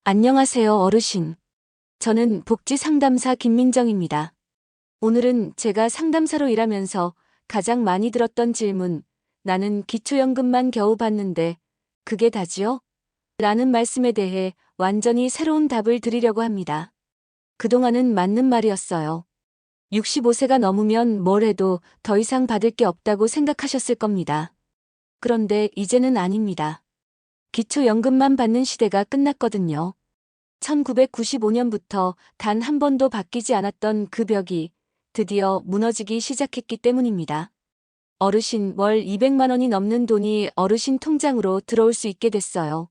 안녕하세요, 어르신. 저는 복지 상담사 김민정입니다. 오늘은 제가 상담사로 일하면서 가장 많이 들었던 질문, 나는 기초연금만 겨우 받는데 그게 다지요? 라는 말씀에 대해 완전히 새로운 답을 드리려고 합니다. 그동안은 맞는 말이었어요. 65세가 넘으면 뭘 해도 더 이상 받을 게 없다고 생각하셨을 겁니다. 그런데 이제는 아닙니다. 기초연금만 받는 시대가 끝났거든요. 1995년부터 단 한 번도 바뀌지 않았던 그 벽이 드디어 무너지기 시작했기 때문입니다. 어르신 월 200만 원이 넘는 돈이 어르신 통장으로 들어올 수 있게 됐어요.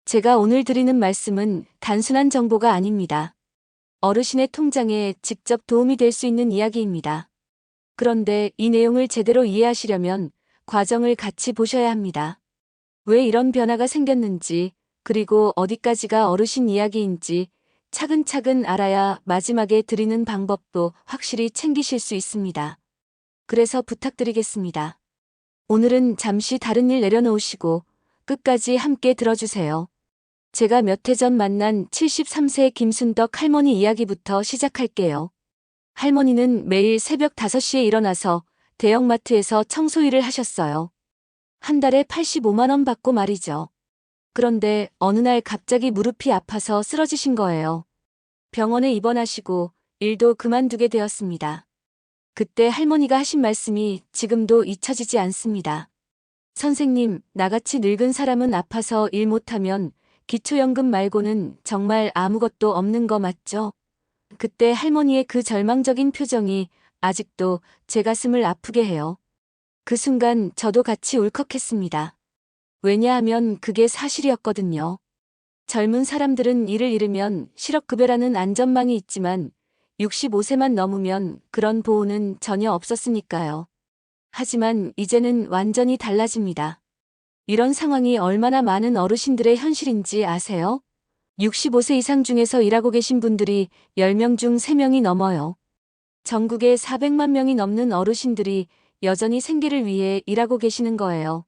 제가 오늘 드리는 말씀은 단순한 정보가 아닙니다. 어르신의 통장에 직접 도움이 될 수 있는 이야기입니다. 그런데 이 내용을 제대로 이해하시려면 과정을 같이 보셔야 합니다. 왜 이런 변화가 생겼는지, 그리고 어디까지가 어르신 이야기인지 차근차근 알아야 마지막에 드리는 방법도 확실히 챙기실 수 있습니다. 그래서 부탁드리겠습니다. 오늘은 잠시 다른 일 내려놓으시고 끝까지 함께 들어주세요. 제가 몇 해 전 만난 73세 김순덕 할머니 이야기부터 시작할게요. 할머니는 매일 새벽 5시에 일어나서 대형마트에서 청소 일을 하셨어요. 한 달에 85만 원 받고 말이죠. 그런데 어느 날 갑자기 무릎이 아파서 쓰러지신 거예요. 병원에 입원하시고 일도 그만두게 되었습니다. 그때 할머니가 하신 말씀이 지금도 잊혀지지 않습니다. 선생님, 나같이 늙은 사람은 아파서 일 못하면 기초연금 말고는 정말 아무것도 없는 거 맞죠? 그때 할머니의 그 절망적인 표정이 아직도 제 가슴을 아프게 해요. 그 순간 저도 같이 울컥했습니다. 왜냐하면 그게 사실이었거든요. 젊은 사람들은 일을 잃으면 실업급여라는 안전망이 있지만 65세만 넘으면 그런 보호는 전혀 없었으니까요. 하지만 이제는 완전히 달라집니다. 이런 상황이 얼마나 많은 어르신들의 현실인지 아세요? 65세 이상 중에서 일하고 계신 분들이 10명 중 3명이 넘어요. 전국에 400만 명이 넘는 어르신들이 여전히 생계를 위해 일하고 계시는 거예요.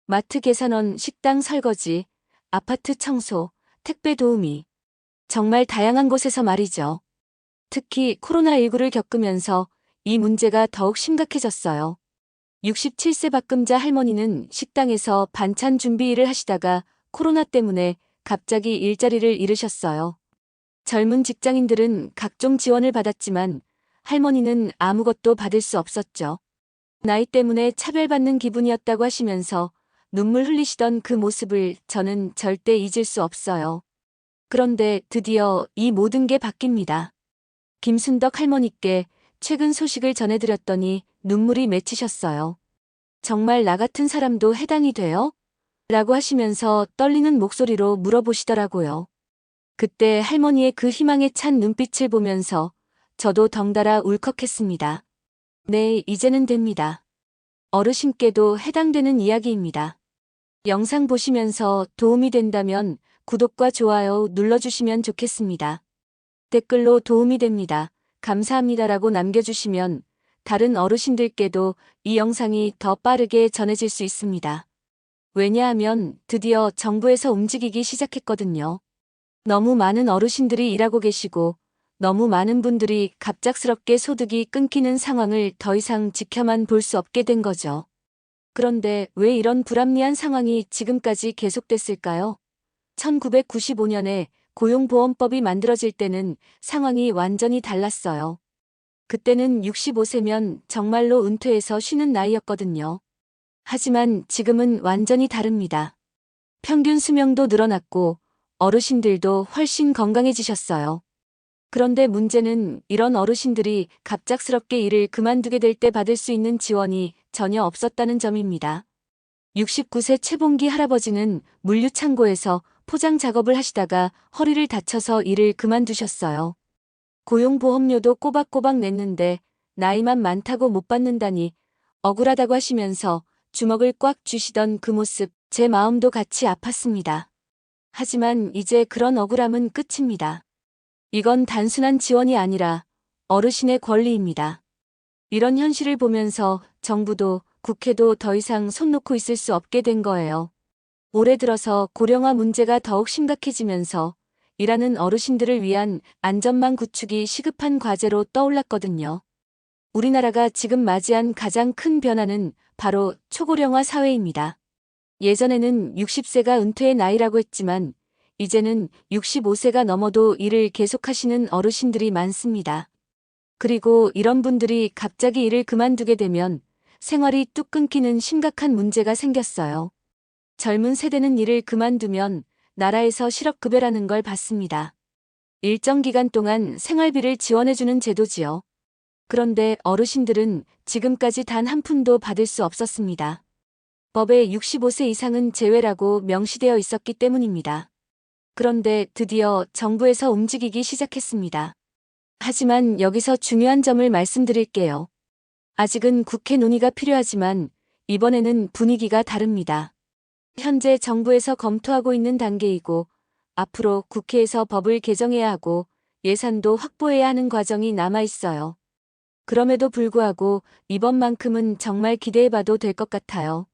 마트 계산원, 식당 설거지, 아파트 청소, 택배 도우미. 정말 다양한 곳에서 말이죠. 특히 코로나19를 겪으면서 이 문제가 더욱 심각해졌어요. 67세 박금자 할머니는 식당에서 반찬 준비 일을 하시다가 코로나 때문에 갑자기 일자리를 잃으셨어요. 젊은 직장인들은 각종 지원을 받았지만 할머니는 아무것도 받을 수 없었죠. 나이 때문에 차별받는 기분이었다고 하시면서 눈물 흘리시던 그 모습을 저는 절대 잊을 수 없어요. 그런데 드디어 이 모든 게 바뀝니다. 김순덕 할머니께 최근 소식을 전해드렸더니 눈물이 맺히셨어요. 정말 나 같은 사람도 해당이 돼요? 라고 하시면서 떨리는 목소리로 물어보시더라고요. 그때 할머니의 그 희망에 찬 눈빛을 보면서 저도 덩달아 울컥했습니다. 네, 이제는 됩니다. 어르신께도 해당되는 이야기입니다. 영상 보시면서 도움이 된다면 구독과 좋아요 눌러주시면 좋겠습니다. 댓글로 도움이 됩니다. 감사합니다라고 남겨주시면 다른 어르신들께도 이 영상이 더 빠르게 전해질 수 있습니다. 왜냐하면 드디어 정부에서 움직이기 시작했거든요. 너무 많은 어르신들이 일하고 계시고 너무 많은 분들이 갑작스럽게 소득이 끊기는 상황을 더 이상 지켜만 볼 수 없게 된 거죠. 그런데 왜 이런 불합리한 상황이 지금까지 계속됐을까요? 1995년에 고용보험법이 만들어질 때는 상황이 완전히 달랐어요. 그때는 65세면 정말로 은퇴해서 쉬는 나이였거든요. 하지만 지금은 완전히 다릅니다. 평균 수명도 늘어났고 어르신들도 훨씬 건강해지셨어요. 그런데 문제는 이런 어르신들이 갑작스럽게 일을 그만두게 될 때 받을 수 있는 지원이 전혀 없었다는 점입니다. 69세 최봉기 할아버지는 물류창고에서 포장 작업을 하시다가 허리를 다쳐서 일을 그만두셨어요. 고용보험료도 꼬박꼬박 냈는데 나이만 많다고 못 받는다니 억울하다고 하시면서 주먹을 꽉 쥐시던 그 모습, 제 마음도 같이 아팠습니다. 하지만 이제 그런 억울함은 끝입니다. 이건 단순한 지원이 아니라 어르신의 권리입니다. 이런 현실을 보면서 정부도 국회도 더 이상 손 놓고 있을 수 없게 된 거예요. 올해 들어서 고령화 문제가 더욱 심각해지면서 일하는 어르신들을 위한 안전망 구축이 시급한 과제로 떠올랐거든요. 우리나라가 지금 맞이한 가장 큰 변화는 바로 초고령화 사회입니다. 예전에는 60세가 은퇴의 나이라고 했지만 이제는 65세가 넘어도 일을 계속하시는 어르신들이 많습니다. 그리고 이런 분들이 갑자기 일을 그만두게 되면 생활이 뚝 끊기는 심각한 문제가 생겼어요. 젊은 세대는 일을 그만두면 나라에서 실업급여라는 걸 받습니다. 일정 기간 동안 생활비를 지원해주는 제도지요. 그런데 어르신들은 지금까지 단 한 푼도 받을 수 없었습니다. 법에 65세 이상은 제외라고 명시되어 있었기 때문입니다. 그런데 드디어 정부에서 움직이기 시작했습니다. 하지만 여기서 중요한 점을 말씀드릴게요. 아직은 국회 논의가 필요하지만 이번에는 분위기가 다릅니다. 현재 정부에서 검토하고 있는 단계이고 앞으로 국회에서 법을 개정해야 하고 예산도 확보해야 하는 과정이 남아 있어요. 그럼에도 불구하고 이번만큼은 정말 기대해봐도 될 것 같아요.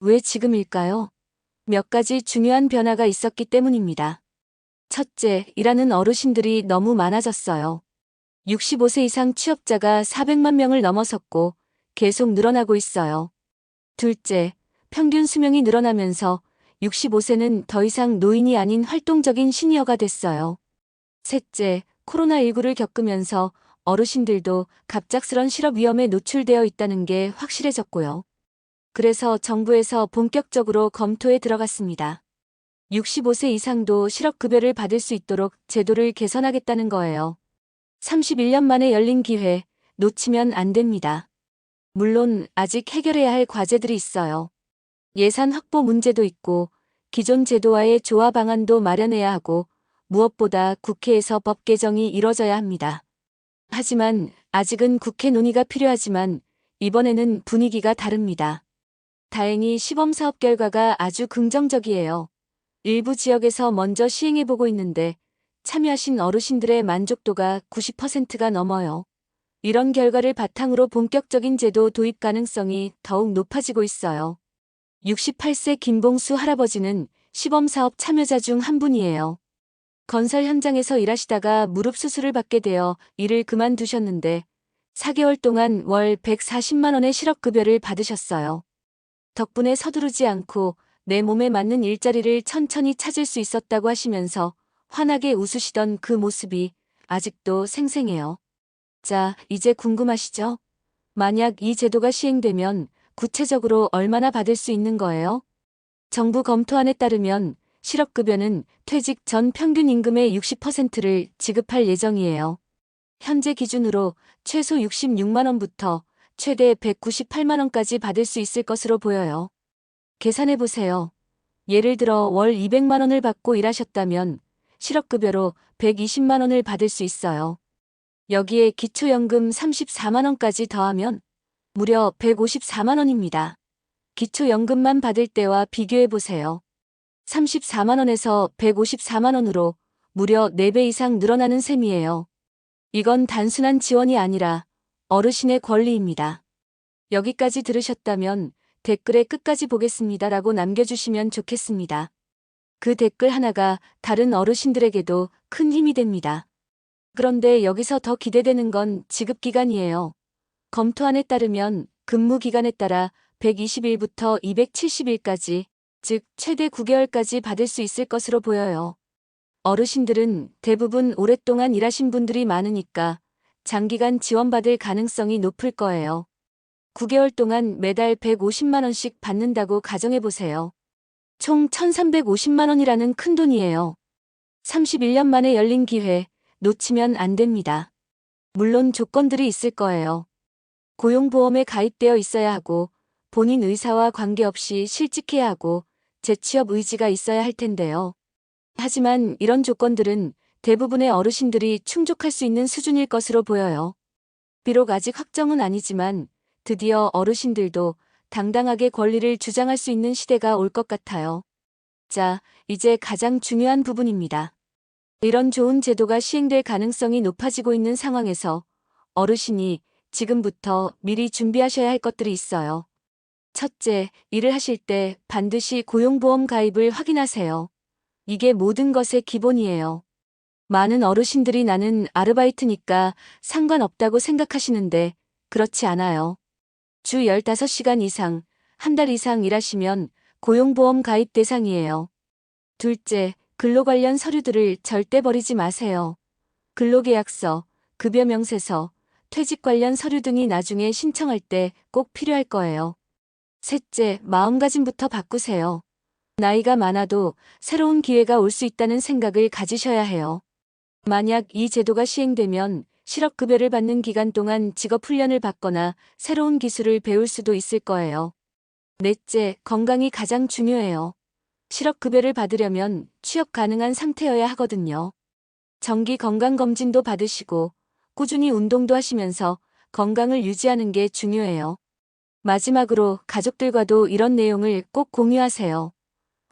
왜 지금일까요? 몇 가지 중요한 변화가 있었기 때문입니다. 첫째, 일하는 어르신들이 너무 많아졌어요. 65세 이상 취업자가 400만 명을 넘어섰고 계속 늘어나고 있어요. 둘째, 평균 수명이 늘어나면서 65세는 더 이상 노인이 아닌 활동적인 시니어가 됐어요. 셋째, 코로나19를 겪으면서 어르신들도 갑작스런 실업 위험에 노출되어 있다는 게 확실해졌고요. 그래서 정부에서 본격적으로 검토에 들어갔습니다. 65세 이상도 실업급여를 받을 수 있도록 제도를 개선하겠다는 거예요. 31년 만에 열린 기회, 놓치면 안 됩니다. 물론 아직 해결해야 할 과제들이 있어요. 예산 확보 문제도 있고 기존 제도와의 조화 방안도 마련해야 하고 무엇보다 국회에서 법 개정이 이뤄져야 합니다. 하지만 아직은 국회 논의가 필요하지만 이번에는 분위기가 다릅니다. 다행히 시범사업 결과가 아주 긍정적이에요. 일부 지역에서 먼저 시행해보고 있는데 참여하신 어르신들의 만족도가 90%가 넘어요. 이런 결과를 바탕으로 본격적인 제도 도입 가능성이 더욱 높아지고 있어요. 68세 김봉수 할아버지는 시범사업 참여자 중 한 분이에요. 건설 현장에서 일하시다가 무릎 수술을 받게 되어 일을 그만두셨는데 4개월 동안 월 140만 원의 실업급여를 받으셨어요. 덕분에 서두르지 않고 내 몸에 맞는 일자리를 천천히 찾을 수 있었다고 하시면서 환하게 웃으시던 그 모습이 아직도 생생해요. 자, 이제 궁금하시죠? 만약 이 제도가 시행되면 구체적으로 얼마나 받을 수 있는 거예요? 정부 검토안에 따르면 실업급여는 퇴직 전 평균 임금의 60%를 지급할 예정이에요. 현재 기준으로 최소 66만 원부터 최대 198만 원까지 받을 수 있을 것으로 보여요. 계산해보세요. 예를 들어 월 200만 원을 받고 일하셨다면 실업급여로 120만 원을 받을 수 있어요. 여기에 기초연금 34만 원까지 더하면 무려 154만 원입니다. 기초연금만 받을 때와 비교해보세요. 34만 원에서 154만 원으로 무려 4배 이상 늘어나는 셈이에요. 이건 단순한 지원이 아니라 어르신의 권리입니다. 여기까지 들으셨다면 댓글에 끝까지 보겠습니다라고 남겨주시면 좋겠습니다. 그 댓글 하나가 다른 어르신들에게도 큰 힘이 됩니다. 그런데 여기서 더 기대되는 건 지급기간이에요. 검토안에 따르면 근무기간에 따라 120일부터 270일까지, 즉 최대 9개월까지 받을 수 있을 것으로 보여요. 어르신들은 대부분 오랫동안 일하신 분들이 많으니까 장기간 지원받을 가능성이 높을 거예요. 9개월 동안 매달 150만 원씩 받는다고 가정해보세요. 총 1,350만 원이라는 큰 돈이에요. 31년 만에 열린 기회, 놓치면 안 됩니다. 물론 조건들이 있을 거예요. 고용보험에 가입되어 있어야 하고 본인 의사와 관계없이 실직해야 하고 재취업 의지가 있어야 할 텐데요. 하지만 이런 조건들은 대부분의 어르신들이 충족할 수 있는 수준일 것으로 보여요. 비록 아직 확정은 아니지만 드디어 어르신들도 당당하게 권리를 주장할 수 있는 시대가 올 것 같아요. 자, 이제 가장 중요한 부분입니다. 이런 좋은 제도가 시행될 가능성이 높아지고 있는 상황에서 어르신이 지금부터 미리 준비하셔야 할 것들이 있어요. 첫째, 일을 하실 때 반드시 고용보험 가입을 확인하세요. 이게 모든 것의 기본이에요. 많은 어르신들이 나는 아르바이트니까 상관없다고 생각하시는데 그렇지 않아요. 주 15시간 이상, 한 달 이상 일하시면 고용보험 가입 대상이에요. 둘째, 근로 관련 서류들을 절대 버리지 마세요. 근로계약서, 급여명세서, 퇴직 관련 서류 등이 나중에 신청할 때 꼭 필요할 거예요. 셋째, 마음가짐부터 바꾸세요. 나이가 많아도 새로운 기회가 올 수 있다는 생각을 가지셔야 해요. 만약 이 제도가 시행되면 실업급여를 받는 기간 동안 직업훈련을 받거나 새로운 기술을 배울 수도 있을 거예요. 넷째, 건강이 가장 중요해요. 실업급여를 받으려면 취업 가능한 상태여야 하거든요. 정기 건강검진도 받으시고 꾸준히 운동도 하시면서 건강을 유지하는 게 중요해요. 마지막으로 가족들과도 이런 내용을 꼭 공유하세요.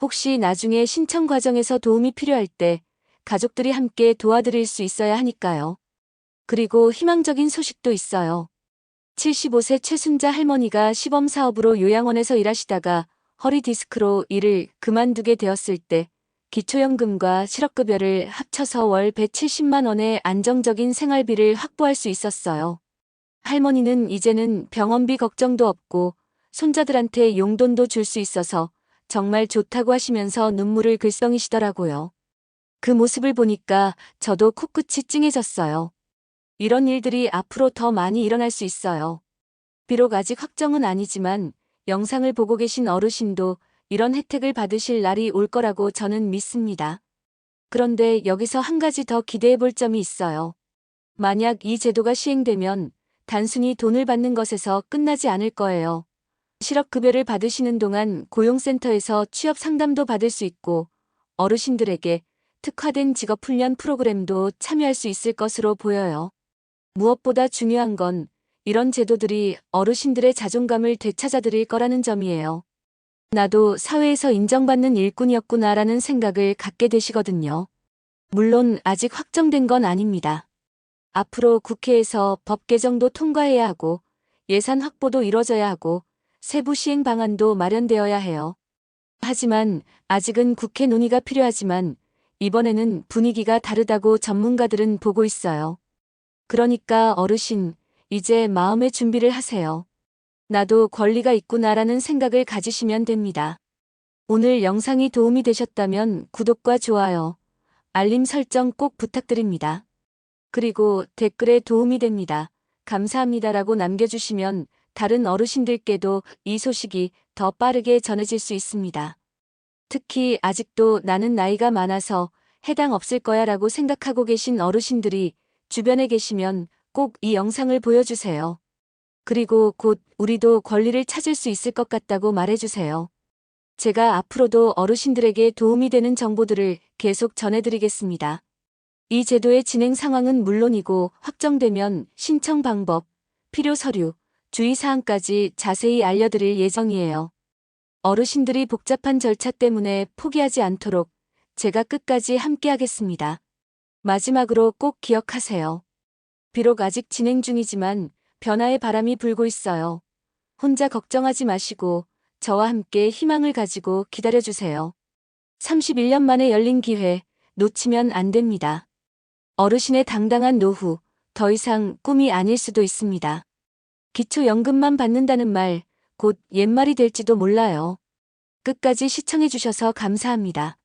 혹시 나중에 신청 과정에서 도움이 필요할 때 가족들이 함께 도와드릴 수 있어야 하니까요. 그리고 희망적인 소식도 있어요. 75세 최순자 할머니가 시범사업으로 요양원에서 일하시다가 허리 디스크로 일을 그만두게 되었을 때 기초연금과 실업급여를 합쳐서 월 170만 원의 안정적인 생활비를 확보할 수 있었어요. 할머니는 이제는 병원비 걱정도 없고 손자들한테 용돈도 줄 수 있어서 정말 좋다고 하시면서 눈물을 글썽이시더라고요. 그 모습을 보니까 저도 코끝이 찡해졌어요. 이런 일들이 앞으로 더 많이 일어날 수 있어요. 비록 아직 확정은 아니지만 영상을 보고 계신 어르신도 이런 혜택을 받으실 날이 올 거라고 저는 믿습니다. 그런데 여기서 한 가지 더 기대해 볼 점이 있어요. 만약 이 제도가 시행되면 단순히 돈을 받는 것에서 끝나지 않을 거예요. 실업급여를 받으시는 동안 고용센터에서 취업 상담도 받을 수 있고 어르신들에게 특화된 직업훈련 프로그램도 참여할 수 있을 것으로 보여요. 무엇보다 중요한 건 이런 제도들이 어르신들의 자존감을 되찾아드릴 거라는 점이에요. 나도 사회에서 인정받는 일꾼이었구나라는 생각을 갖게 되시거든요. 물론 아직 확정된 건 아닙니다. 앞으로 국회에서 법 개정도 통과해야 하고 예산 확보도 이뤄져야 하고 세부 시행 방안도 마련되어야 해요. 하지만 아직은 국회 논의가 필요하지만 이번에는 분위기가 다르다고 전문가들은 보고 있어요. 그러니까 어르신, 이제 마음의 준비를 하세요. 나도 권리가 있구나라는 생각을 가지시면 됩니다. 오늘 영상이 도움이 되셨다면 구독과 좋아요, 알림 설정 꼭 부탁드립니다. 그리고 댓글에 도움이 됩니다. 감사합니다라고 남겨주시면 다른 어르신들께도 이 소식이 더 빠르게 전해질 수 있습니다. 특히 아직도 나는 나이가 많아서 해당 없을 거야 라고 생각하고 계신 어르신들이 주변에 계시면 꼭 이 영상을 보여주세요. 그리고 곧 우리도 권리를 찾을 수 있을 것 같다고 말해주세요. 제가 앞으로도 어르신들에게 도움이 되는 정보들을 계속 전해드리겠습니다. 이 제도의 진행 상황은 물론이고 확정되면 신청 방법, 필요 서류, 주의사항까지 자세히 알려드릴 예정이에요. 어르신들이 복잡한 절차 때문에 포기하지 않도록 제가 끝까지 함께하겠습니다. 마지막으로 꼭 기억하세요. 비록 아직 진행 중이지만 변화의 바람이 불고 있어요. 혼자 걱정하지 마시고 저와 함께 희망을 가지고 기다려주세요. 31년 만에 열린 기회, 놓치면 안 됩니다. 어르신의 당당한 노후, 더 이상 꿈이 아닐 수도 있습니다. 기초연금만 받는다는 말, 곧 옛말이 될지도 몰라요. 끝까지 시청해주셔서 감사합니다.